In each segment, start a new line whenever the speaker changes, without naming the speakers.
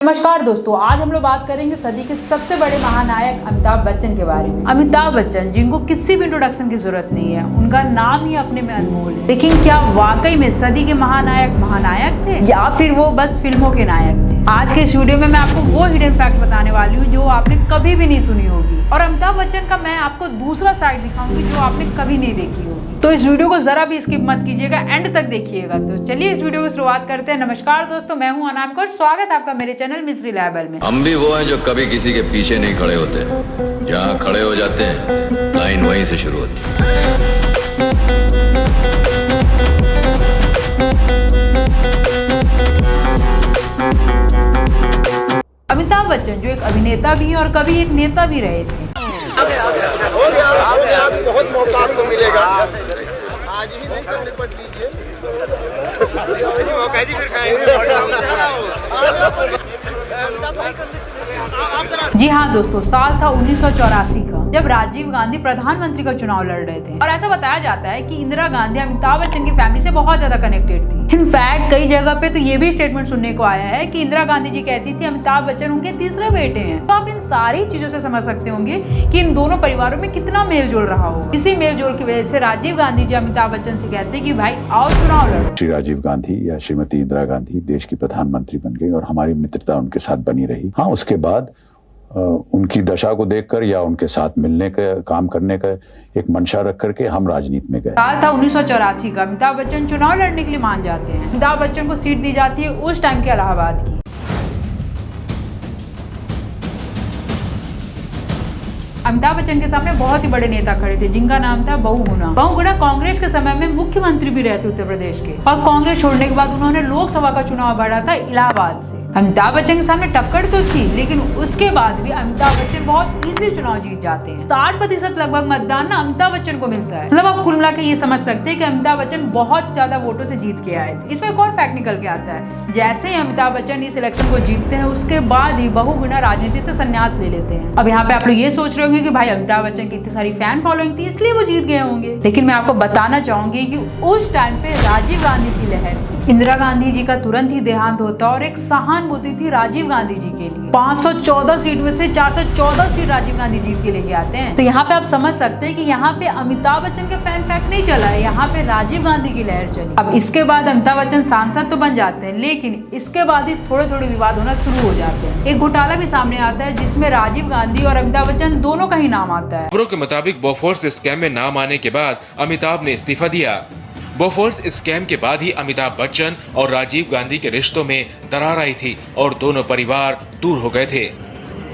नमस्कार दोस्तों, आज हम लोग बात करेंगे सदी के सबसे बड़े महानायक अमिताभ बच्चन के बारे में। अमिताभ बच्चन, जिनको किसी भी इंट्रोडक्शन की जरूरत नहीं है, उनका नाम ही अपने में अनमोल है। लेकिन क्या वाकई में सदी के महानायक थे या फिर वो बस फिल्मों के नायक थे? आज के इस वीडियो में मैं आपको वो हिडन फैक्ट बताने वाली हूँ जो आपने कभी भी नहीं सुनी होगी, और अमिताभ बच्चन का मैं आपको दूसरा साइड दिखाऊंगी जो आपने कभी नहीं देखी होगी। तो इस वीडियो को जरा भी स्किप मत कीजिएगा, एंड तक देखिएगा। तो चलिए इस वीडियो की शुरुआत करते हैं। नमस्कार दोस्तों, मैं हूं अनामिक और स्वागत है आपका मेरे चैनल मिस्ट्री लेवल में।
हम भी वो हैं जो कभी किसी के पीछे नहीं खड़े होते, जहाँ खड़े हो जाते हैं लाइन वहीं से शुरू होती है।
अमिताभ बच्चन जो एक अभिनेता भी हैं और कभी एक नेता भी रहे थे।
बहुत मौका आपको मिलेगा, आज ही नहीं तो निपट लीजिए। मौका जी फिर
जी हाँ दोस्तों, साल था 1984 का, जब राजीव गांधी प्रधानमंत्री का चुनाव लड़ रहे थे। और ऐसा बताया जाता है कि इंदिरा गांधी अमिताभ बच्चन की फैमिली से बहुत ज्यादा कनेक्टेड थी। इनफैक्ट कई जगह पे तो ये भी स्टेटमेंट सुनने को आया है कि इंदिरा गांधी जी कहती थी अमिताभ बच्चन उनके तीसरे बेटे हैं। तो आप इन सारी चीजों से समझ सकते होंगे कि इन दोनों परिवारों में कितना मेल जोल रहा हो। इसी मेल जोल की वजह से राजीव गांधी जी अमिताभ बच्चन से कहते हैं कि भाई आओ चुनाव लड़ो।
श्री राजीव गांधी या श्रीमती इंदिरा गांधी देश की प्रधानमंत्री बन गई और हमारी मित्रता उनके साथ बनी रही। हाँ, उसके बाद उनकी दशा को देखकर या उनके साथ मिलने का, काम करने का एक मंशा रख करके हम राजनीति में गए।
साल था 1984 का, अमिताभ बच्चन चुनाव लड़ने के लिए मान जाते हैं। अमिताभ बच्चन को सीट दी जाती है उस टाइम के इलाहाबाद की। अमिताभ बच्चन के सामने बहुत ही बड़े नेता खड़े थे जिनका नाम था बहुगुणा कांग्रेस के समय में मुख्यमंत्री भी रहे थे उत्तर प्रदेश के, और कांग्रेस छोड़ने के बाद उन्होंने लोकसभा का चुनाव लड़ा था इलाहाबाद से। अमिताभ बच्चन के सामने टक्कर तो थी, लेकिन उसके बाद भी अमिताभ बच्चन बहुत इजीली चुनाव जीत जाते हैं। 60% लगभग मतदान ना अमिताभ बच्चन को मिलता है। मतलब आप कुल मिला के ये समझ सकते हैं कि अमिताभ बच्चन बहुत ज्यादा वोटों से जीत के आए थे। इसमें एक और फैक्ट निकल के आता है, जैसे ही अमिताभ बच्चन इस इलेक्शन को जीतते हैं उसके बाद ही बहुगुणा राजनीति से संन्यास ले लेते हैं। अब यहाँ पे आप लोग ये सोच रहे होंगे कि भाई अमिताभ बच्चन की इतनी सारी फैन फॉलोइंग थी इसलिए वो जीत गए होंगे, लेकिन मैं आपको बताना चाहूंगी कि उस टाइम पे राजीव गांधी की लहर थी। इंदिरा गांधी जी का तुरंत ही देहांत होता और एक सहानुभूति थी राजीव गांधी जी के लिए। 514 सीट में से 414 सीट राजीव गांधी जीत के लेके आते हैं। तो यहाँ पे आप समझ सकते हैं कि यहाँ पे अमिताभ बच्चन के फैन फैक्ट नहीं चला है, यहाँ पे राजीव गांधी की लहर चली। अब इसके बाद अमिताभ बच्चन सांसद तो बन जाते हैं, लेकिन इसके बाद ही थोड़े थोड़े विवाद होना शुरू हो जाते हैं। एक घोटाला भी सामने आता है जिसमें राजीव गांधी और अमिताभ बच्चन दोनों का ही नाम आता है।
खबरों के मुताबिक बोफोर्स स्कैम में नाम आने के बाद अमिताभ ने इस्तीफा दिया। बोफोर्स स्कैम के बाद ही अमिताभ बच्चन और राजीव गांधी के रिश्तों में दरार आई थी और दोनों परिवार दूर हो गए थे।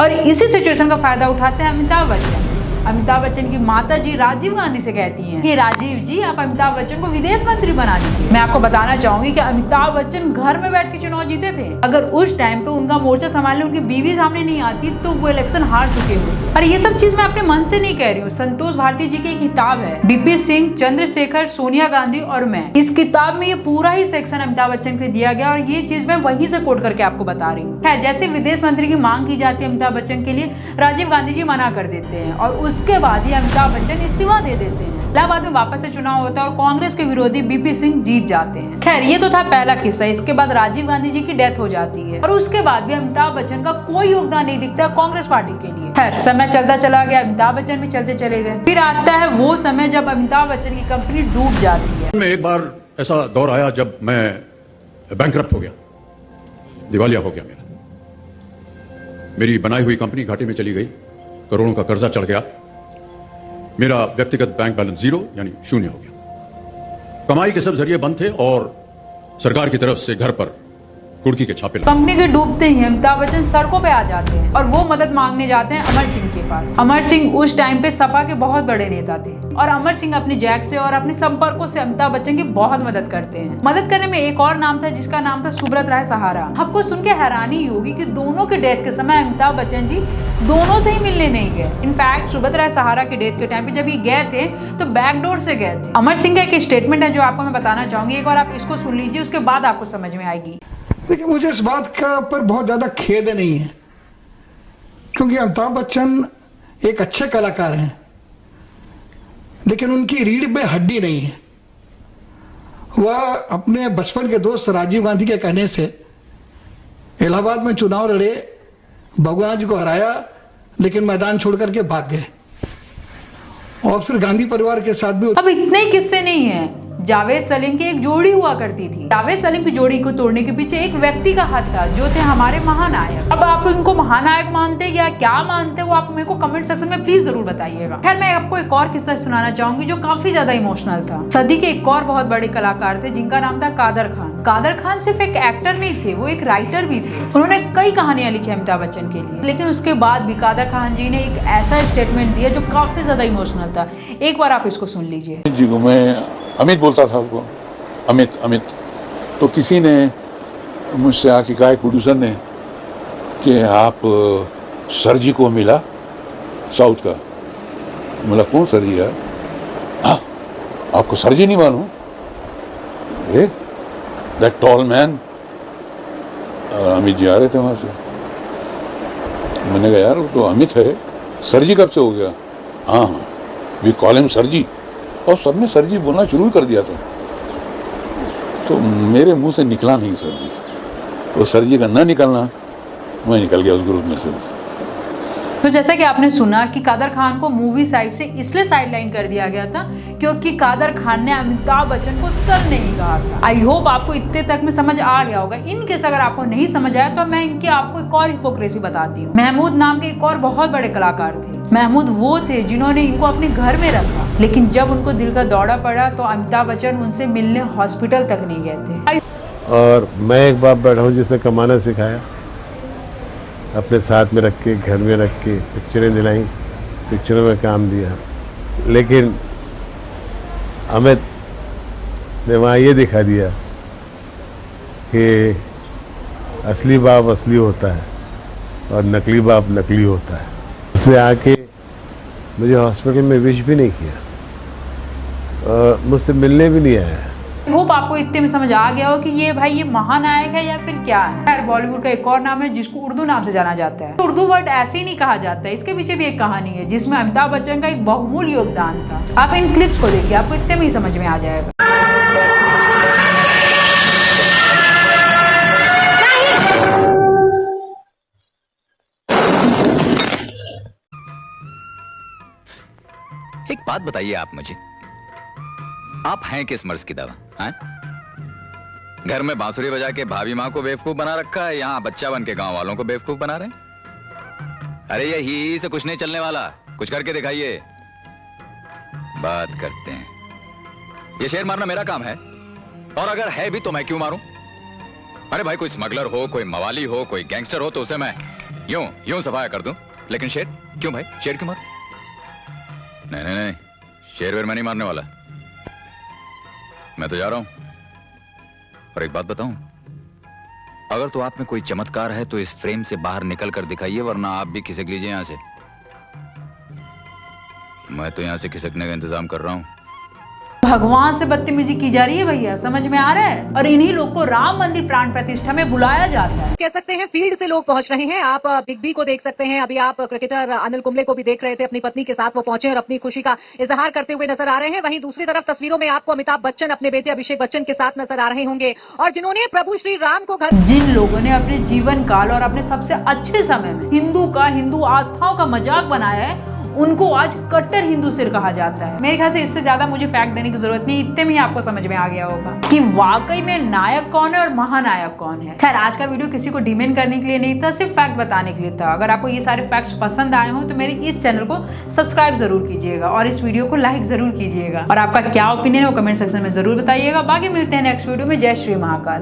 और इसी सिचुएशन का फायदा उठाते हैं अमिताभ बच्चन। अमिताभ बच्चन की माता जी राजीव गांधी से कहती हैं कि राजीव जी आप अमिताभ बच्चन को विदेश मंत्री बना दीजिए। मैं आपको बताना चाहूंगी कि अमिताभ बच्चन घर में बैठ के चुनाव जीते थे। अगर उस टाइम पे उनका मोर्चा संभालने उनकी बीवी सामने नहीं आती तो वो इलेक्शन हार चुके होते। और ये सब चीज मैं अपने मन से नहीं कह रही हूँ, संतोष भारती जी की एक किताब है बीपी सिंह, चंद्रशेखर, सोनिया गांधी और मैं। इस किताब में ये पूरा ही सेक्शन अमिताभ बच्चन के लिए दिया गया और ये चीज मैं वहीं से कोट करके आपको बता रही हूँ। जैसे विदेश मंत्री की मांग की जाती है अमिताभ बच्चन के लिए, राजीव गांधी जी मना कर देते हैं और उसके बाद ही अमिताभ बच्चन इस्तीफा दे देते हैं। इलाहाबाद में वापस से चुनाव होता है और कांग्रेस के विरोधी बीपी सिंह जीत जाते हैं। खैर ये तो था पहला किस्सा। इसके बाद राजीव गांधी जी की डेथ हो जाती है और उसके बाद भी अमिताभ बच्चन का कोई योगदान नहीं दिखता कांग्रेस पार्टी के लिए। खैर समय चलता चला गया, अमिताभ बच्चन भी चलते चले गए। फिर आता है वो समय जब अमिताभ बच्चन की कंपनी डूब जाती है।
में एक बार ऐसा दौर आया जब मैं बैंकरप्ट हो गया, दिवालिया हो गया। मेरी बनाई हुई कंपनी घाटे में चली गई, करोड़ों का कर्जा चढ़ गया, मेरा व्यक्तिगत बैंक बैलेंस जीरो यानी शून्य हो गया। कमाई के सब जरिए बंद थे और सरकार की तरफ से घर पर कुर्की के छापे लगे।
कंपनी के डूबते ही अमिताभ बच्चन सड़कों पे आ जाते हैं और वो मदद मांगने जाते हैं अमर सिंह के पास। अमर सिंह उस टाइम पे सपा के बहुत बड़े नेता थे और अमर सिंह अपनी जैक से और अपने संपर्कों से अमिताभ बच्चन की बहुत मदद करते हैं। मदद करने में एक और नाम था जिसका नाम था सुब्रत राय सहारा। आपको सुन के हैरानी होगी कि दोनों के डेथ के समय अमिताभ बच्चन जी दोनों से ही मिलने नहीं गए। इनफैक्ट सुब्रत राय सहारा के डेथ के टाइम पे जब ये गए थे तो बैकडोर से गए थे। अमर सिंह का एक स्टेटमेंट है जो आपको मैं बताना चाहूंगी, एक बार आप इसको सुन लीजिए, उसके बाद आपको समझ में आएगी।
देखिए, मुझे इस बात का पर बहुत ज्यादा खेद नहीं है, क्योंकि अमिताभ बच्चन एक अच्छे कलाकार हैं, लेकिन उनकी रीढ़ में हड्डी नहीं है। वह अपने बचपन के दोस्त राजीव गांधी के कहने से इलाहाबाद में चुनाव लड़े, बहुगुणा जी को हराया, लेकिन मैदान छोड़ करके भाग गए। और फिर गांधी परिवार के साथ भी
अब इतने किस्से नहीं है। जावेद सलीम की एक जोड़ी हुआ करती थी। जावेद सलीम की जोड़ी को तोड़ने के पीछे एक व्यक्ति का हाथ था, जो थे हमारे महानायक। अब आप इनको महानायक मानते या क्या मानते वो आप मेरे को कमेंट सेक्शन में प्लीज जरूर बताइएगा। खैर, मैं आपको एक और किस्सा सुनाना चाहूंगी जो काफी ज्यादा इमोशनल था। सदी के एक और बहुत बड़े कलाकार थे जिनका नाम था कादर खान। कादर खान सिर्फ एक एक्टर नहीं थे, वो एक राइटर भी थे। उन्होंने कई कहानियां लिखी अमिताभ बच्चन के लिए, लेकिन उसके बाद भी कादर खान जी ने एक ऐसा स्टेटमेंट दिया जो काफी ज्यादा इमोशनल था। एक बार आप इसको सुन लीजिए।
जी को मैं अमित बोलता था उसको, अमित। तो किसी ने मुझसे आके कहा, एक प्रोड्यूसर ने, कि आप सर जी को मिला साउथ का। बोला कौन सर जी है? आपको सर जी नहीं मालूम? अरे that tall man. Amit ji आ रहे थे वहां से। मैंने कहा यार वो तो अमित है, सर जी कब से हो गया? हाँ, वी कॉल हिम सर जी। और सबने सर जी बोलना शुरू कर दिया था। तो मेरे मुंह से निकला नहीं सर जी। वो सर जी का ना निकलना, मैं निकल गया उस ग्रुप में से।
तो जैसा कि आपने सुना कि कादर खान को मूवी साइड से इसलिए साइडलाइन कर दिया गया था क्योंकि कादर खान ने अमिताभ बच्चन को सर नहीं कहा था। आई होप आपको इतने तक में समझ आ गया होगा। इन केस अगर आपको नहीं समझ आया तो मैं इनकी आपको एक और हिपोक्रेसी बताती हूँ। महमूद नाम के एक और बहुत बड़े कलाकार थे। महमूद वो थे जिन्होंने इनको अपने घर में रखा, लेकिन जब उनको दिल का दौरा पड़ा तो अमिताभ बच्चन उनसे मिलने हॉस्पिटल तक नहीं गए थे।
और मैं एक बाप बैठा हूँ जिसने कमाना सिखाया, अपने साथ में रख के, घर में रख के पिक्चरें दिलाई, पिक्चरों में काम दिया। लेकिन अमित ने वहाँ ये दिखा दिया कि असली बाप असली होता है और नकली बाप नकली होता है। उसने आके मुझे हॉस्पिटल में विश भी नहीं किया और मुझसे मिलने भी नहीं आया।
होप आपको इतने में समझ आ गया हो कि ये भाई ये महानायक है या फिर क्या है। खैर, बॉलीवुड का एक और नाम है जिसको उर्दू नाम से जाना जाता है। उर्दू वर्ड ऐसे ही नहीं कहा जाता है, इसके पीछे भी एक कहानी है जिसमें अमिताभ बच्चन का एक बहुमूल्य योगदान था। आप इन क्लिप्स को देखिए, आपको इतने में ही समझ में आ जाएगा।
एक बात बताइए आप मुझे, आप हैं किस मर्ज की दवा? हैं? घर में बांसुरी बजा के भाभी माँ को बेवकूफ बना रखा है, यहाँ बच्चा बन के गांव वालों को बेवकूफ बना रहे हैं? अरे ये ही से कुछ नहीं चलने वाला, कुछ करके दिखाइए। बात करते हैं। ये शेर मारना मेरा काम है, और अगर है भी तो मैं क्यों मारूं? अरे भाई, कोई स्मगलर हो, कोई मवाली हो, कोई गैंगस्टर हो तो उसे मैं यूं सफाया कर दूं, लेकिन शेर क्यों भाई? शेर क्यों मारूं? नहीं, शेर वेर मैं नहीं मारने वाला। मैं तो जा रहा हूं। और एक बात बताऊं, अगर तो आप में कोई चमत्कार है तो इस फ्रेम से बाहर निकल कर दिखाइए, वरना आप भी खिसक लीजिए यहां से। मैं तो यहां से खिसकने का इंतजाम कर रहा हूं।
भगवान से बदतमीजी की जा रही है भैया, समझ में आ रहा है? और इन्हीं लोग को राम मंदिर प्राण प्रतिष्ठा में बुलाया जाता है।
कह सकते हैं फील्ड से लोग पहुंच रहे हैं। आप बिग बी को देख सकते हैं, अभी आप क्रिकेटर अनिल कुंबले को भी देख रहे थे, अपनी पत्नी के साथ वो पहुंचे और अपनी खुशी का इजहार करते हुए नजर आ रहे हैं। वहीं दूसरी तरफ तस्वीरों में आपको अमिताभ बच्चन अपने बेटे अभिषेक बच्चन के साथ नजर आ रहे होंगे, और जिन्होंने प्रभु श्री राम को घर,
जिन लोगों ने अपने जीवन काल और अपने सबसे अच्छे समय में हिंदू आस्थाओं का मजाक बनाया है, उनको आज कट्टर हिंदू सिर कहा जाता है। मेरे ख्याल से इससे ज्यादा मुझे फैक्ट देने की जरूरत नहीं, इतने में ही आपको समझ में आ गया होगा कि वाकई में नायक कौन है और महानायक कौन है। खैर, आज का वीडियो किसी को डिमेंड करने के लिए नहीं था, सिर्फ फैक्ट बताने के लिए था। अगर आपको ये सारे फैक्ट्स पसंद आए हो तो मेरे इस चैनल को सब्सक्राइब जरूर कीजिएगा और इस वीडियो को लाइक जरूर कीजिएगा। और आपका क्या ओपिनियन है वो कमेंट सेक्शन में जरूर बताइएगा। बाकी मिलते हैं नेक्स्ट वीडियो में। जय श्री महाकाल।